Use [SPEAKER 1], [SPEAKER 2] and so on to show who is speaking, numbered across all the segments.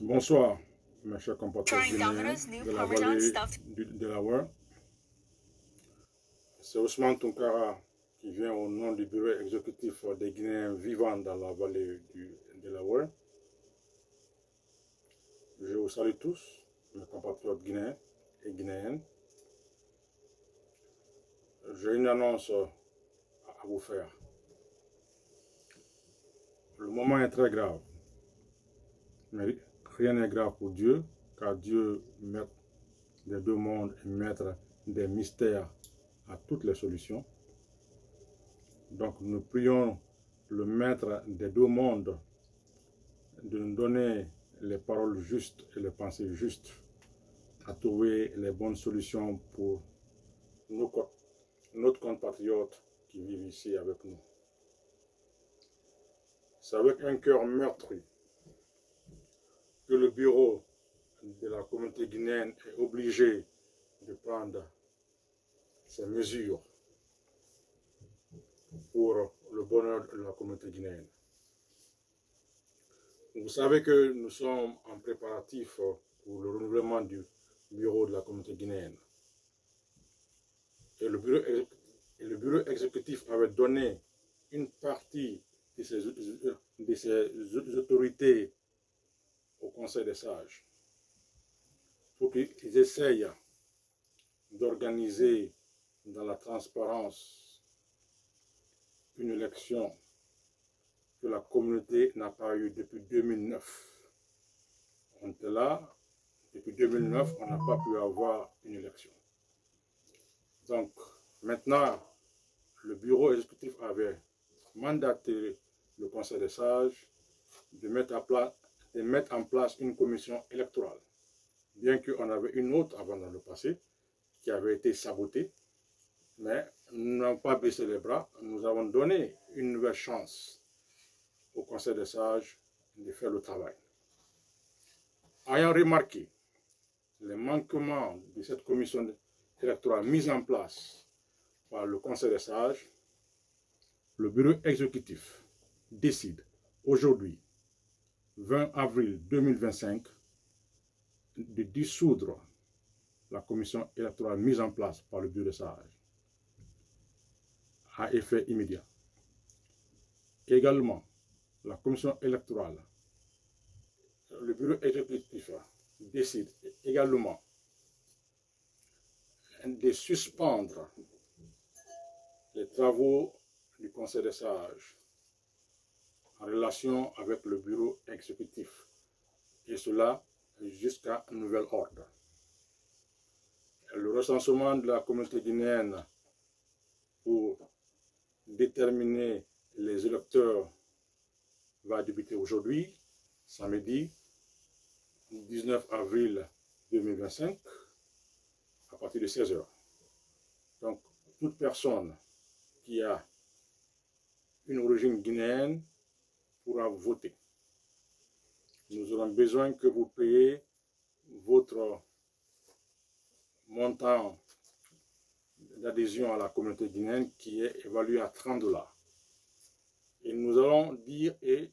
[SPEAKER 1] Bonsoir, mes chers compatriotes guinéens de la vallée du Delaware. C'est Ousmane Tounkara qui vient au nom du bureau exécutif des Guinéens vivant dans la vallée du Delaware. Je vous salue tous, mes compatriotes guinéens et guinéennes. J'ai une annonce à vous faire. Le moment est très grave, mais rien n'est grave pour Dieu, car Dieu, maître des deux mondes et maître des mystères, a toutes les solutions. Donc nous prions le maître des deux mondes de nous donner les paroles justes et les pensées justes, à trouver les bonnes solutions pour notre compatriote qui vit ici avec nous. C'est avec un cœur meurtri que le bureau de la communauté guinéenne est obligé de prendre ces mesures pour le bonheur de la communauté guinéenne. Vous savez que nous sommes en préparatif pour le renouvellement du bureau de la communauté guinéenne. Et le bureau exécutif avait donné une partie de ses autorités au Conseil des sages pour qu'ils essayent d'organiser dans la transparence une élection que la communauté n'a pas eue depuis 2009. On était là, depuis 2009, on n'a pas pu avoir une élection. Donc, maintenant, le bureau exécutif avait mandaté le Conseil des sages de mettre en place une commission électorale. Bien qu'on avait une autre avant dans le passé, qui avait été sabotée, mais nous n'avons pas baissé les bras, nous avons donné une nouvelle chance au Conseil des sages de faire le travail. Ayant remarqué les manquements de cette commission électorale mise en place par le Conseil des sages, le bureau exécutif décide aujourd'hui, 20 avril 2025, de dissoudre la commission électorale mise en place par le bureau des sages à effet immédiat. Également, la commission électorale, le bureau exécutif décide également de suspendre les travaux du Conseil des sages en relation avec le bureau exécutif, et cela jusqu'à nouvel ordre. Le recensement de la communauté guinéenne pour déterminer les électeurs va débuter aujourd'hui, samedi 19 avril 2025, à partir de 16 h. Donc, toute personne qui a une origine guinéenne pourra voter. Nous aurons besoin que vous payiez votre montant d'adhésion à la communauté guinéenne qui est évalué à 30 $. Et nous allons dire, et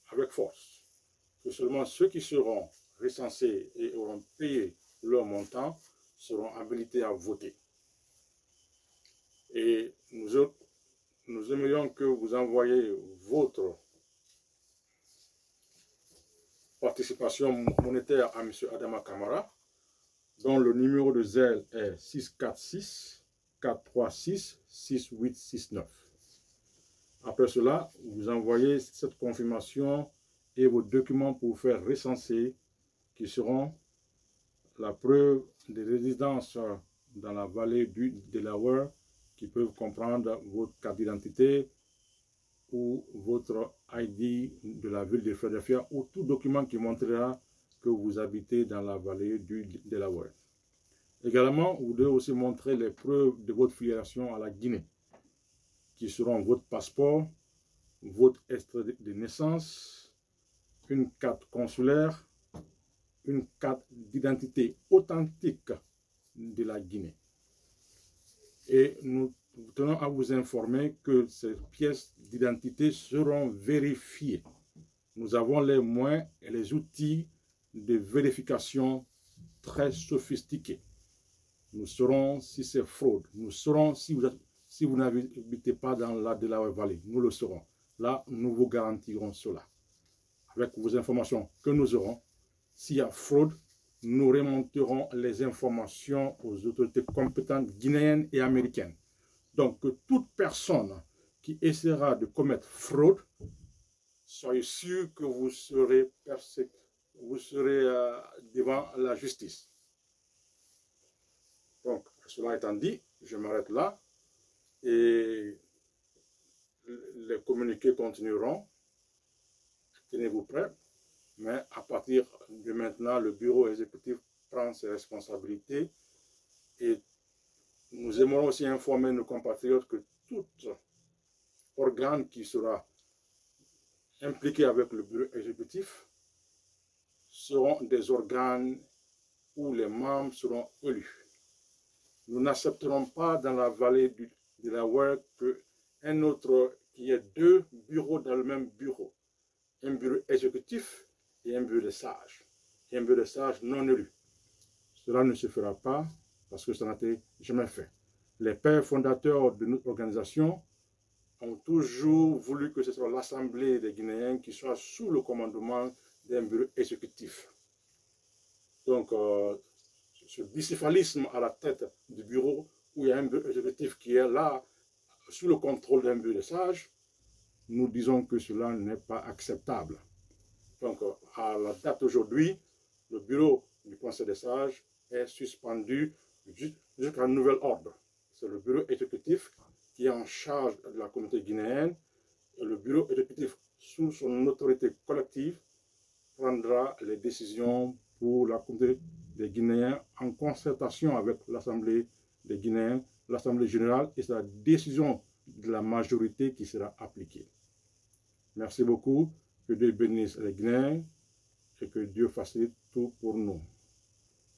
[SPEAKER 1] avec force, que seulement ceux qui seront recensés et auront payé leur montant seront habilités à voter. Et nous aimerions que vous envoyiez votre participation monétaire à M. Adama Kamara, dont le numéro de zèle est 646 436 6869. Après cela, vous envoyez cette confirmation et vos documents pour faire recenser, qui seront la preuve de résidence dans la vallée du Delaware, qui peuvent comprendre votre carte d'identité ou votre ID de la ville de Philadelphia, ou tout document qui montrera que vous habitez dans la vallée du Delaware. Également, vous devez aussi montrer les preuves de votre filiation à la Guinée, qui seront votre passeport, votre extrait de naissance, une carte consulaire, une carte d'identité authentique de la Guinée. Et nous tenons à vous informer que ces pièces d'identité seront vérifiées Nous avons les moyens et les outils de vérification très sophistiqués. Nous saurons si c'est fraude. Nous saurons si vous n'habitez pas dans la Delaware Valley. Nous le saurons. Là, nous vous garantirons cela. Avec vos informations que nous aurons, s'il y a fraude, nous remonterons les informations aux autorités compétentes guinéennes et américaines. Donc, toute personne qui essaiera de commettre fraude, soyez sûr que vous serez devant la justice. Donc, cela étant dit, je m'arrête là et les communiqués continueront. Tenez-vous prêts, mais à partir de maintenant, le bureau exécutif prend ses responsabilités et nous aimerons aussi informer nos compatriotes que tout organe qui sera impliqué avec le bureau exécutif seront des organes où les membres seront élus. Nous n'accepterons pas dans la vallée du Delaware qu'il y ait deux bureaux dans le même bureau. Un bureau exécutif et un bureau de sages. Et un bureau de sages non élus. Cela ne se fera pas parce que ça n'a été jamais fait. Les pères fondateurs de notre organisation ont toujours voulu que ce soit l'Assemblée des Guinéens qui soit sous le commandement d'un bureau exécutif. Donc, ce bicéphalisme à la tête du bureau, où il y a un bureau exécutif qui est là, sous le contrôle d'un bureau de sages, nous disons que cela n'est pas acceptable. Donc, à la date d'aujourd'hui, le bureau du Conseil des sages est suspendu jusqu'à nouvel ordre. C'est le bureau exécutif qui est en charge de la communauté guinéenne, et le bureau exécutif, sous son autorité collective, prendra les décisions pour la communauté des Guinéens en concertation avec l'Assemblée des Guinéens, l'Assemblée générale, et c'est la décision de la majorité qui sera appliquée. Merci beaucoup, que Dieu bénisse les Guinéens et que Dieu facilite tout pour nous.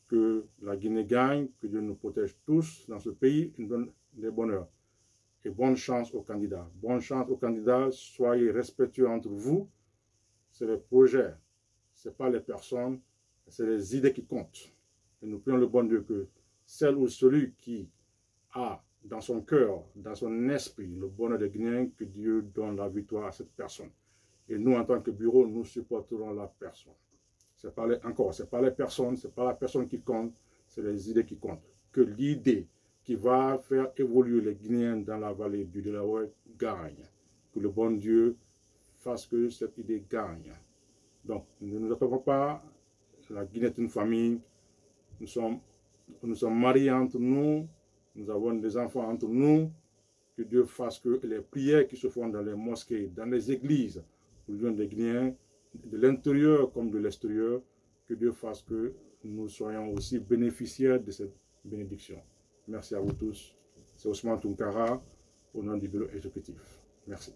[SPEAKER 1] Que la Guinée gagne, que Dieu nous protège tous dans ce pays, nous donne des bonheurs. Et bonne chance aux candidats. Bonne chance aux candidats, soyez respectueux entre vous. C'est les projets, ce n'est pas les personnes, c'est les idées qui comptent. Et nous prions le bon Dieu que celle ou celui qui a dans son cœur, dans son esprit, le bonheur des Guinéens, que Dieu donne la victoire à cette personne. Et nous, en tant que bureau, nous supporterons la personne. C'est pas les personnes, c'est pas la personne qui compte, c'est les idées qui comptent. Que l'idée qui va faire évoluer les Guinéens dans la vallée du Delaware gagne. Que le bon Dieu fasse que cette idée gagne. Donc, ne nous attendons pas. La Guinée est une famille. Nous sommes mariés entre nous. Nous avons des enfants entre nous. Que Dieu fasse que les prières qui se font dans les mosquées, dans les églises, pour l'union des Guinéens, de l'intérieur comme de l'extérieur, que Dieu fasse que nous soyons aussi bénéficiaires de cette bénédiction. Merci à vous tous. C'est Ousmane Tounkara, au nom du bureau exécutif. Merci.